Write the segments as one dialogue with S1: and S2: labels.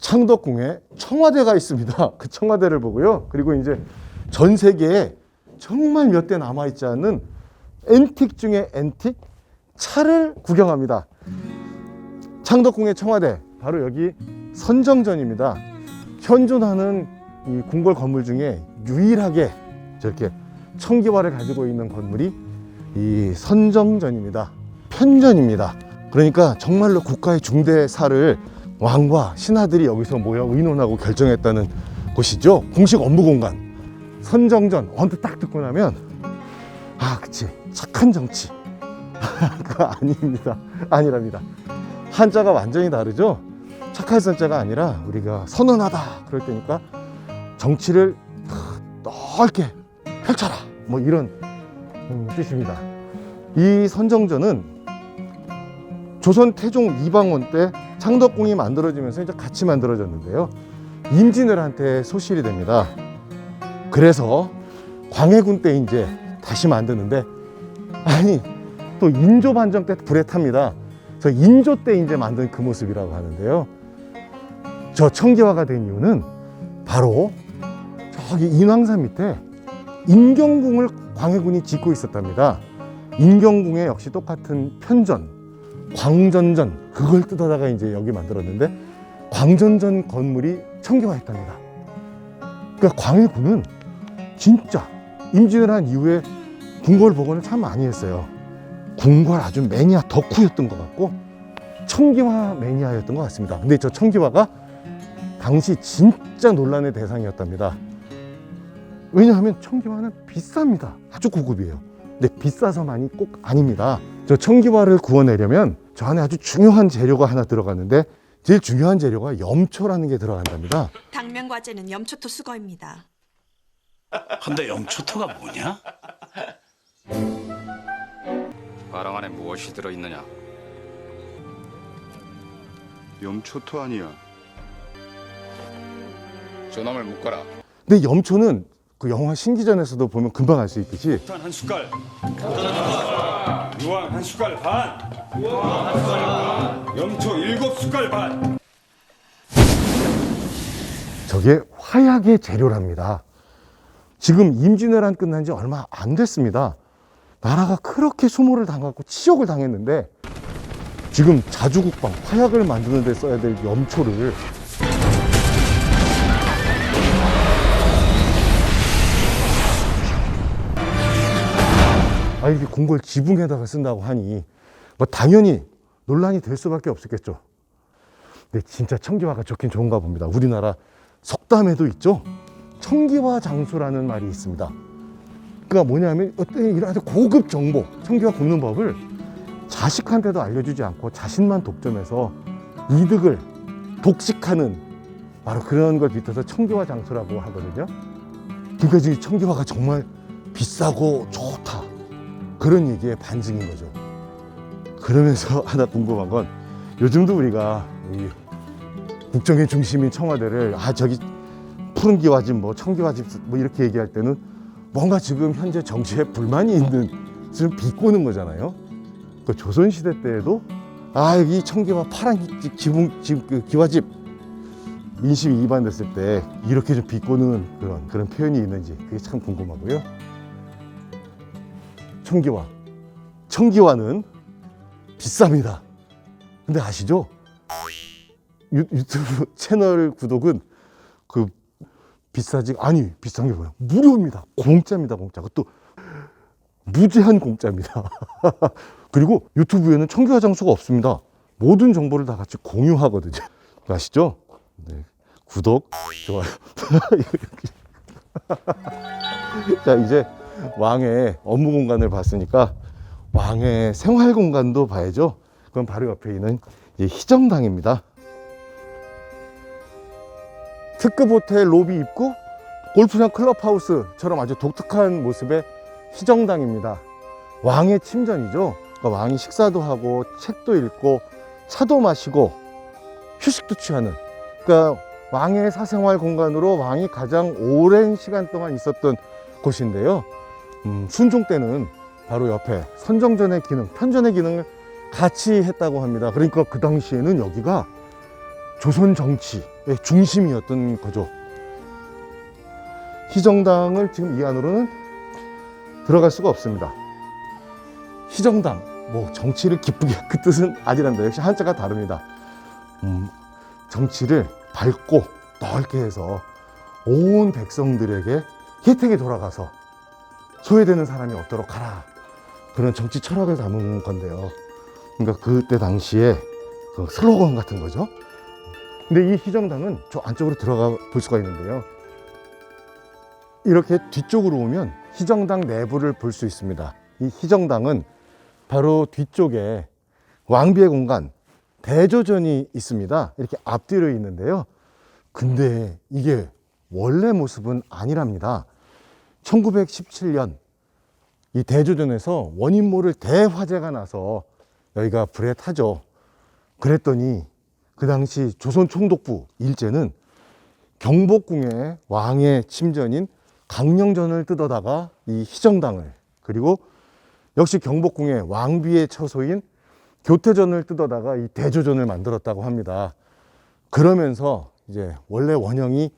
S1: 창덕궁에 청와대가 있습니다. 그 청와대를 보고요. 그리고 이제 전 세계에 정말 몇 대 남아있지 않은 앤틱 중에 앤틱 차를 구경합니다. 창덕궁의 청와대, 바로 여기 선정전입니다. 현존하는 이 궁궐 건물 중에 유일하게 저렇게 청기화를 가지고 있는 건물이 이 선정전입니다. 편전입니다. 그러니까 정말로 국가의 중대사를 왕과 신하들이 여기서 모여 의논하고 결정했다는 곳이죠. 공식 업무 공간. 선정전 언뜻 딱 듣고 나면 아, 그치, 착한 정치. 그거 아닙니다. 아니랍니다. 한자가 완전히 다르죠. 착할 선자가 아니라 우리가 선언하다 그럴 때니까 정치를 넓게 펼쳐라, 뭐 이런 뜻입니다. 이 선정전은 조선 태종 이방원 때 창덕궁이 만들어지면서 이제 같이 만들어졌는데요. 임진왜란한테 소실이 됩니다. 그래서 광해군 때 이제 다시 만드는데, 아니 또 인조 반정 때 불에 탑니다. 저 인조 때 이제 만든 그 모습이라고 하는데요. 저 청기화가 된 이유는 바로 저기 인왕산 밑에 인경궁을 광해군이 짓고 있었답니다. 인경궁에 역시 똑같은 편전, 광전전, 그걸 뜯어다가 이제 여기 만들었는데 광전전 건물이 청기화했답니다. 그러니까 광해군은 진짜 임진왜란 이후에 궁궐 복원을 참 많이 했어요. 궁궐 아주 매니아 덕후였던 것 같고 청기화 매니아였던 것 같습니다. 근데 저 청기화가 당시 진짜 논란의 대상이었답니다. 왜냐하면 청기화는 비쌉니다. 아주 고급이에요. 근데 비싸서만이 꼭 아닙니다. 저 청기화를 구워내려면 저 안에 아주 중요한 재료가 하나 들어가는데, 제일 중요한 재료가 염초라는 게 들어간답니다.
S2: 당면과제는 염초토 수거입니다.
S3: 근데 염초토가 뭐냐?
S4: 가랑 안에 무엇이 들어있느냐?
S5: 염초토 아니야.
S4: 저놈을 묶어라.
S1: 근데 염초는 그 영화 신기전에서도 보면 금방 알 수 있듯이
S3: 한 숟갈. 유황 한 숟갈 반. 염초 7숟갈 반.
S1: 저게 화약의 재료랍니다. 지금 임진왜란 끝난 지 얼마 안 됐습니다. 나라가 그렇게 수모를 당하고 치욕을 당했는데 지금 자주국방, 화약을 만드는 데 써야 될 염초를 이게 궁궐 지붕에다가 쓴다고 하니 뭐 당연히 논란이 될 수밖에 없었겠죠. 근데 진짜 청기화가 좋긴 좋은가 봅니다. 우리나라 속담에도 있죠. 청기화 장수라는 말이 있습니다. 그러니까 뭐냐면 어떤 이런 아주 고급 정보, 청기화 굽는 법을 자식한테도 알려주지 않고 자신만 독점해서 이득을 독식하는 바로 그런 걸 빗어서 청기화 장수라고 하거든요. 그러니까 지금 청기화가 정말 비싸고 좋다, 그런 얘기의 반증인 거죠. 그러면서 하나 궁금한 건, 요즘도 우리가 이 국정의 중심인 청와대를 저기 푸른 기와집, 뭐 청기화집 뭐 이렇게 얘기할 때는 뭔가 지금 현재 정치에 불만이 있는 지금 비꼬는 거잖아요. 그 조선시대 때에도 여기 청기화 파란 그 기와집 민심이 이반됐을 때 이렇게 좀 비꼬는 그런 표현이 있는지 그게 참 궁금하고요. 청기화는 비쌉니다. 근데 아시죠? 유튜브 채널 구독은 그 비싼 게 뭐야? 무료입니다. 공짜입니다. 공짜. 그것도 무제한 공짜입니다. 그리고 유튜브에는 청기화 장수가 없습니다. 모든 정보를 다 같이 공유하거든요. 아시죠? 네. 구독, 좋아요. 자, 이제 왕의 업무 공간을 봤으니까 왕의 생활 공간도 봐야죠. 그건 바로 옆에 있는 희정당입니다. 특급 호텔 로비 입구, 골프장 클럽하우스처럼 아주 독특한 모습의 희정당입니다. 왕의 침전이죠. 그러니까 왕이 식사도 하고 책도 읽고 차도 마시고 휴식도 취하는, 그러니까 왕의 사생활 공간으로 왕이 가장 오랜 시간 동안 있었던 곳인데요. 순종 때는 바로 옆에 선정전의 기능, 편전의 기능을 같이 했다고 합니다. 그러니까 그 당시에는 여기가 조선 정치의 중심이었던 거죠. 희정당을 지금 이 안으로는 들어갈 수가 없습니다. 희정당, 뭐 정치를 기쁘게 그 뜻은 아니란다. 역시 한자가 다릅니다. 정치를 밝고 넓게 해서 온 백성들에게 혜택이 돌아가서 소외되는 사람이 없도록 하라. 그런 정치 철학을 담은 건데요. 그러니까 그때 당시에 그 슬로건 같은 거죠. 근데 이 희정당은 저 안쪽으로 들어가 볼 수가 있는데요. 이렇게 뒤쪽으로 오면 희정당 내부를 볼 수 있습니다. 이 희정당은 바로 뒤쪽에 왕비의 공간, 대조전이 있습니다. 이렇게 앞뒤로 있는데요. 근데 이게 원래 모습은 아니랍니다. 1917년 이 대조전에서 원인 모를 대화재가 나서 여기가 불에 타죠. 그랬더니 그 당시 조선 총독부 일제는 경복궁의 왕의 침전인 강령전을 뜯어다가 이 희정당을, 그리고 역시 경복궁의 왕비의 처소인 교태전을 뜯어다가 이 대조전을 만들었다고 합니다. 그러면서 이제 원래 원형이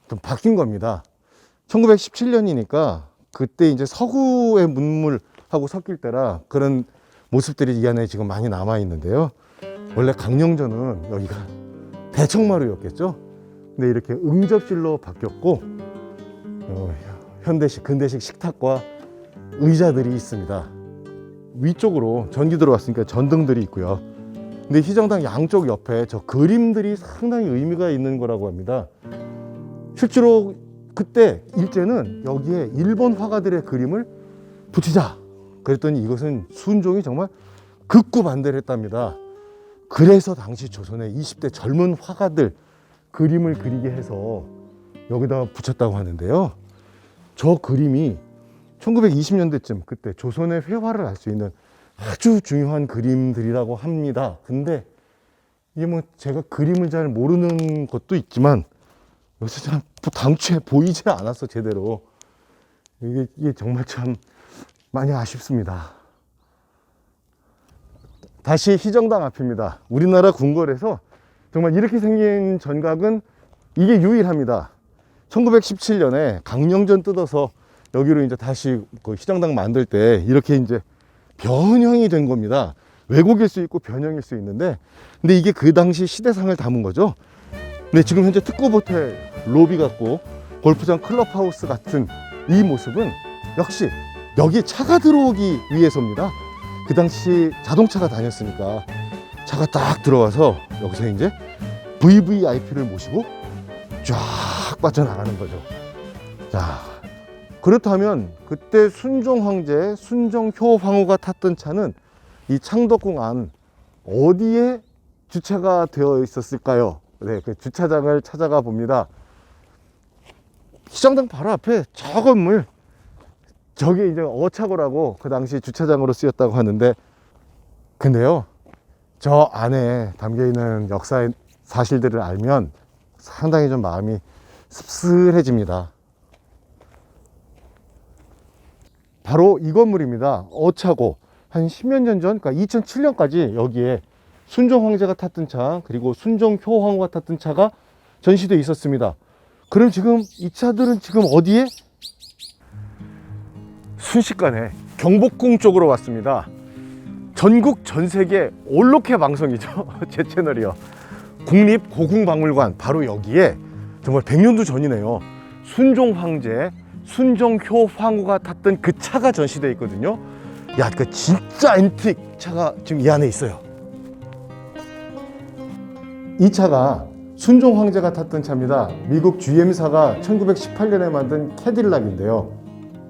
S1: 좀 바뀐 겁니다. 1917년이니까 그때 이제 서구의 문물하고 섞일 때라 그런 모습들이 이 안에 지금 많이 남아 있는데요. 원래 강령전은 여기가 대청마루였겠죠. 근데 이렇게 응접실로 바뀌었고 현대식, 근대식 식탁과 의자들이 있습니다. 위쪽으로 전기 들어왔으니까 전등들이 있고요. 근데 희정당 양쪽 옆에 저 그림들이 상당히 의미가 있는 거라고 합니다. 실제로 그때 일제는 여기에 일본 화가들의 그림을 붙이자 그랬더니 이것은 순종이 정말 극구 반대를 했답니다. 그래서 당시 조선의 20대 젊은 화가들 그림을 그리게 해서 여기다가 붙였다고 하는데요. 저 그림이 1920년대쯤 그때 조선의 회화를 알 수 있는 아주 중요한 그림들이라고 합니다. 근데 이게 뭐 제가 그림을 잘 모르는 것도 있지만 요새 참 당초에 보이지 않았어 제대로. 이게 정말 참 많이 아쉽습니다. 다시 희정당 앞입니다. 우리나라 궁궐에서 정말 이렇게 생긴 전각은 이게 유일합니다. 1917년에 강령전 뜯어서 여기로 이제 다시 그 희정당 만들 때 이렇게 이제 변형이 된 겁니다. 왜곡일 수 있고 변형일 수 있는데, 근데 이게 그 당시 시대상을 담은 거죠. 근데 지금 현재 특급 로비 같고 골프장 클럽하우스 같은 이 모습은 역시 여기 차가 들어오기 위해서입니다. 그 당시 자동차가 다녔으니까 차가 딱 들어와서 여기서 이제 VVIP를 모시고 쫙 빠져나가는 거죠. 자, 그렇다면 그때 순종 황제, 순종효 황후가 탔던 차는 이 창덕궁 안 어디에 주차가 되어 있었을까요? 네, 그 주차장을 찾아가 봅니다. 희정당 바로 앞에 저 건물, 저게 이제 어차고라고 그 당시 주차장으로 쓰였다고 하는데, 근데요, 저 안에 담겨 있는 역사의 사실들을 알면 상당히 좀 마음이 씁쓸해집니다. 바로 이 건물입니다. 어차고. 한 10여 년 전, 그러니까 2007년까지 여기에 순종 황제가 탔던 차, 그리고 순종효 황후가 탔던 차가 전시되어 있었습니다. 그럼 지금 이 차들은 지금 어디에? 순식간에 경복궁 쪽으로 왔습니다. 전국 전 세계 올로케 방송이죠. 제 채널이요. 국립고궁박물관 바로 여기에 정말 100년도 전이네요. 순종 황제, 순종효 황후가 탔던 그 차가 전시되어 있거든요. 야, 그 진짜 앤틱 차가 지금 이 안에 있어요. 이 차가 순종 황제가 탔던 차입니다. 미국 GM사가 1918년에 만든 캐딜락인데요.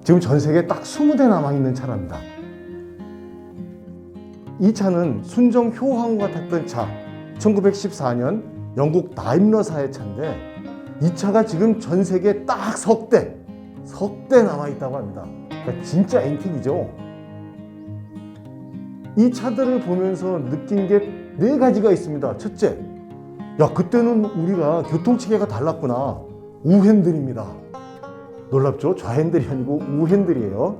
S1: 지금 전 세계에 딱 20대 남아있는 차랍니다. 이 차는 순종효 황후가 탔던 차, 1914년 영국 다임러사의 차인데, 이 차가 지금 전 세계에 딱 석 대 남아있다고 합니다. 그러니까 진짜 앤틱이죠. 이 차들을 보면서 느낀 게 4가지가 있습니다. 첫째, 야, 그때는 우리가 교통체계가 달랐구나. 우핸들입니다. 놀랍죠? 좌핸들이 아니고 우핸들이에요.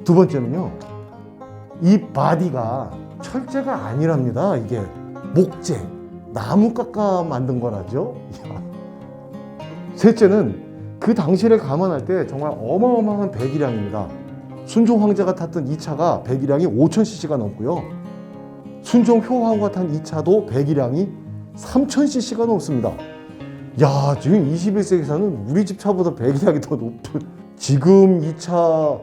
S1: 두 번째는요, 이 바디가 철제가 아니랍니다. 이게 목재, 나무 깎아 만든 거라죠. 이야. 셋째는 그 당시를 감안할 때 정말 어마어마한 배기량입니다. 순종 황제가 탔던 이 차가 배기량이 5000cc가 넘고요. 순종 효황후가 탄 이 차도 배기량이 3000cc가 넘습니다. 야, 지금 21세기에서는 우리 집 차보다 배기량이 더 높은. 지금 이 차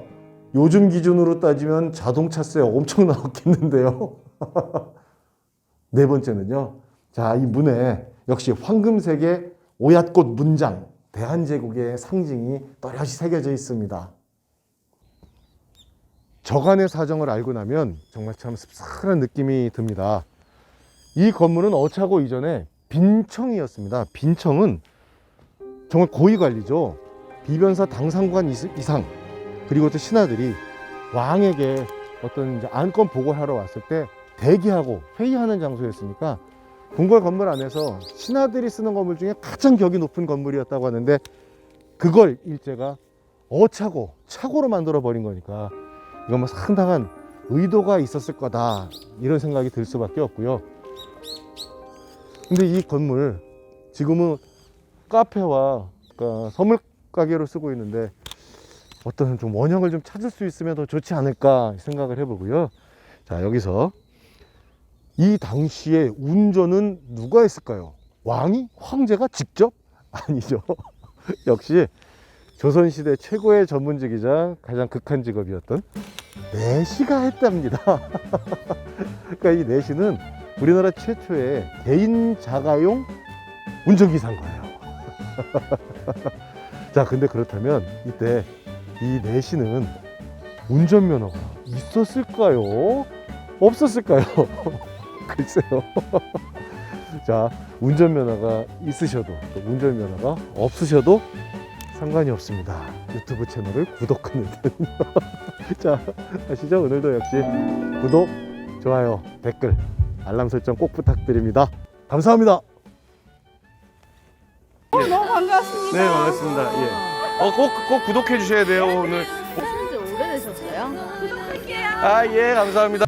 S1: 요즘 기준으로 따지면 자동차세 엄청 나왔겠는데요. 네 번째는요. 자, 이 문에 역시 황금색의 오얏꽃 문장, 대한제국의 상징이 또렷이 새겨져 있습니다. 저간의 사정을 알고 나면 정말 참 씁쓸한 느낌이 듭니다. 이 건물은 어차고 이전에 빈청이었습니다. 빈청은 정말 고위 관리죠. 비변사 당상관 이상, 그리고 또 신하들이 왕에게 어떤 이제 안건 보고를 하러 왔을 때 대기하고 회의하는 장소였으니까 궁궐 건물 안에서 신하들이 쓰는 건물 중에 가장 격이 높은 건물이었다고 하는데, 그걸 일제가 어차고 차고로 만들어 버린 거니까 이건 뭐 상당한 의도가 있었을 거다, 이런 생각이 들 수밖에 없고요. 근데 이 건물 지금은 카페와 그러니까 선물 가게로 쓰고 있는데 어떤 좀 원형을 좀 찾을 수 있으면 더 좋지 않을까 생각을 해보고요. 자, 여기서 이 당시에 운전은 누가 했을까요? 왕이? 황제가 직접? 아니죠. 역시 조선시대 최고의 전문직이자 가장 극한 직업이었던 내시가 했답니다. 그러니까 이 내시는 우리나라 최초의 개인 자가용 운전기사인 거예요. 자, 근데 그렇다면 이때 이 내시는 운전면허가 있었을까요? 없었을까요? 글쎄요. 자, 운전면허가 있으셔도 또 운전면허가 없으셔도 상관이 없습니다. 유튜브 채널을 구독하는 자, 아시죠? 오늘도 역시 구독, 좋아요, 댓글, 알람 설정 꼭 부탁드립니다. 감사합니다.
S6: 너무 반갑습니다.
S7: 네, 반갑습니다. 예. 꼭 구독해 주셔야 돼요, 오늘.
S6: 하신 지 오래되셨어요?
S7: 아, 예, 감사합니다.